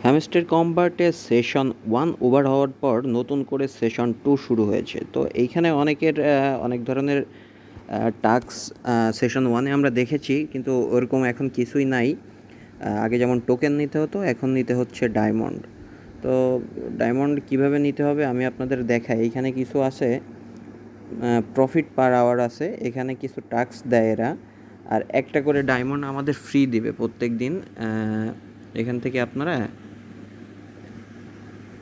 Hamster কম্বাটে session 1 over হওয়ার পর নতুন করে সেশন 2 শুরু হয়েছে। তো এইখানে অনেকের অনেক ধরনের টাস্ক সেশন 1 এ আমরা দেখেছি, কিন্তু ওরকম এখন কিছুই নাই। আগে যেমন টোকেন নিতে হতো, এখন নিতে হচ্ছে ডায়মন্ড। তো ডায়মন্ড কিভাবে নিতে হবে আমি আপনাদের দেখাই। এইখানে কিছু আছে, প্রফিট পার আওয়ার আছে, এখানে কিছু টাস্ক দেয় এরা, আর একটা করে ডায়মন্ড আমাদের ফ্রি দিবে প্রত্যেক দিন। এখান থেকে আপনারা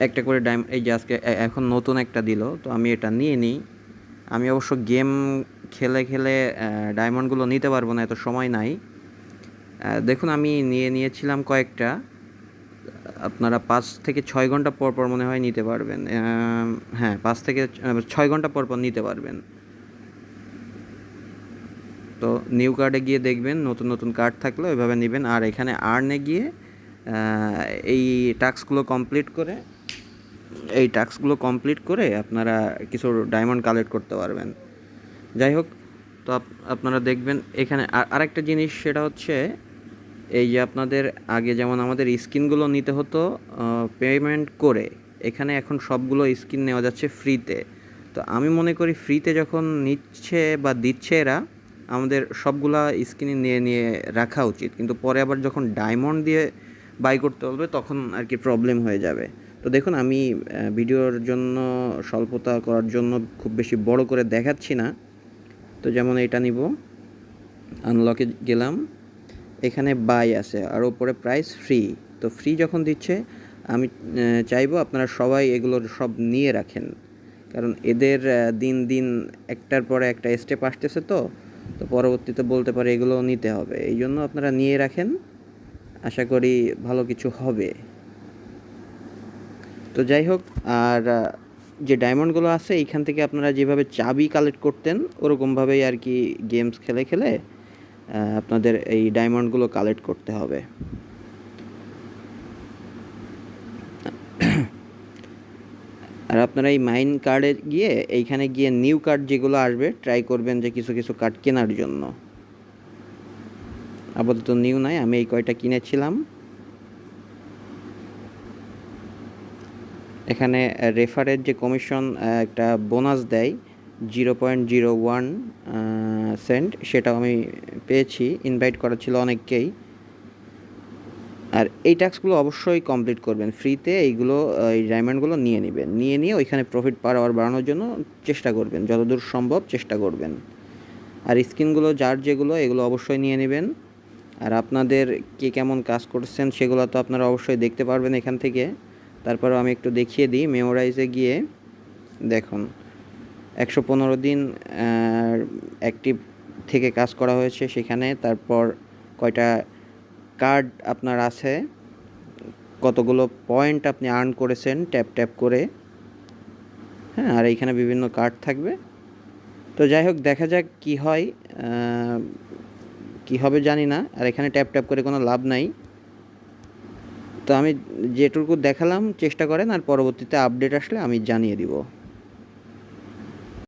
একটা করে এই যে আজকে এখন নতুন একটা দিল, তো আমি এটা নিয়ে নিই। আমি অবশ্য গেম খেলে খেলে ডায়মন্ডগুলো নিতে পারবো না, এত সময় নাই। দেখুন আমি নিয়েছিলাম কয়েকটা। আপনারা 5 থেকে 6 ঘন্টা পর পর মনে হয় নিতে পারবেন। হ্যাঁ, 5 থেকে 6 ঘন্টা পর পর নিতে পারবেন। তো নিউ কার্ডে গিয়ে দেখবেন নতুন নতুন কার্ড থাকলে ওইভাবে নেবেন, আর এখানে আর্নে গিয়ে এই টাস্কগুলো কমপ্লিট করে আপনারা কিছু ডায়মন্ড কালেক্ট করতে পারবেন। যাই হোক, তো আপনারা দেখবেন এখানে আরেকটা জিনিস, সেটা হচ্ছে এই যে আপনাদের আগে যেমন আমাদের স্কিনগুলো নিতে হতো পেমেন্ট করে, এখানে এখন সবগুলো স্কিন নেওয়া যাচ্ছে ফ্রিতে। তো আমি মনে করি ফ্রিতে যখন নিচ্ছে বা দিচ্ছে এরা, আমাদের সবগুলা স্কিন নিয়ে নিয়ে রাখা উচিত, কিন্তু পরে আবার যখন ডায়মন্ড দিয়ে বাই করতে হবে তখন আর কি প্রবলেম হয়ে যাবে। তো দেখুন আমি ভিডিওর জন্য স্বল্পতা করার জন্য খুব বেশি বড় করে দেখাচ্ছি না। তো যেমন এটা নিব, আনলকে গেলাম, এখানে বাই আছে আর ওপরে প্রাইস ফ্রি। তো ফ্রি যখন দিচ্ছে, আমি চাইবো আপনারা সবাই এগুলোর সব নিয়ে রাখেন, কারণ এদের দিন দিন একটার পরে একটা স্টেপ আসতেছে। তো তো পরবর্তীতে বলতে পারে এগুলোও নিতে হবে, এই জন্য আপনারা নিয়ে রাখেন, আশা করি ভালো কিছু হবে। তো যাই হোক, আর যে ডায়মন্ডগুলো আছে এইখান থেকে আপনারা যেভাবে চাবি কালেক্ট করতেন ওরকমভাবেই আর কি গেমস খেলে খেলে আপনাদের এই ডায়মন্ডগুলো কালেক্ট করতে হবে। আর আপনারা এই মাইন কার্ডে গিয়ে এইখানে গিয়ে নিউ কার্ড যেগুলো আসবে ট্রাই করবেন যে কিছু কিছু কার্ড কেনার জন্য। আপাতত নিউ নাই, আমি এই কয়টা কিনেছিলাম। এখানে রেফারের যে কমিশন একটা বোনাস দেয় 0.01 সেন্ট, সেটাও আমি পেয়েছি, ইনভাইট করা ছিল অনেককেই। আর এই টাস্কগুলো অবশ্যই কমপ্লিট করবেন ফ্রিতে, এইগুলো এই ডায়মন্ডগুলো নিয়ে নেবেন, নিয়ে ওইখানে প্রফিট পার আওয়ার বাড়ানোর জন্য চেষ্টা করবেন, যতদূর সম্ভব চেষ্টা করবেন। আর স্কিনগুলো যার যেগুলো এগুলো অবশ্যই নিয়ে নেবেন। আর আপনাদের কে কেমন কাজ করছেন সেগুলো তো আপনারা অবশ্যই দেখতে পারবেন এখান থেকে। তারপরেও আমি একটু দেখিয়ে দিই, মেমোরাইজে গিয়ে দেখুন 115 দিন অ্যাক্টিভ থেকে কাজ করা হয়েছে সেখানে, তারপর কয়টা কার্ড আপনার আছে, কতগুলো পয়েন্ট আপনি আর্ন করেছেন ট্যাপ করে। হ্যাঁ, আর এইখানে বিভিন্ন কার্ড থাকবে। তো যাই হোক, দেখা যাক কি হয়, কি হবে জানি না, আর এখানে ট্যাপ করে কোনো লাভ নাই। তো আমি যেটুকু দেখালাম চেষ্টা করেন, আর পরবর্তীতে আপডেট আসলে আমি জানিয়ে দিব।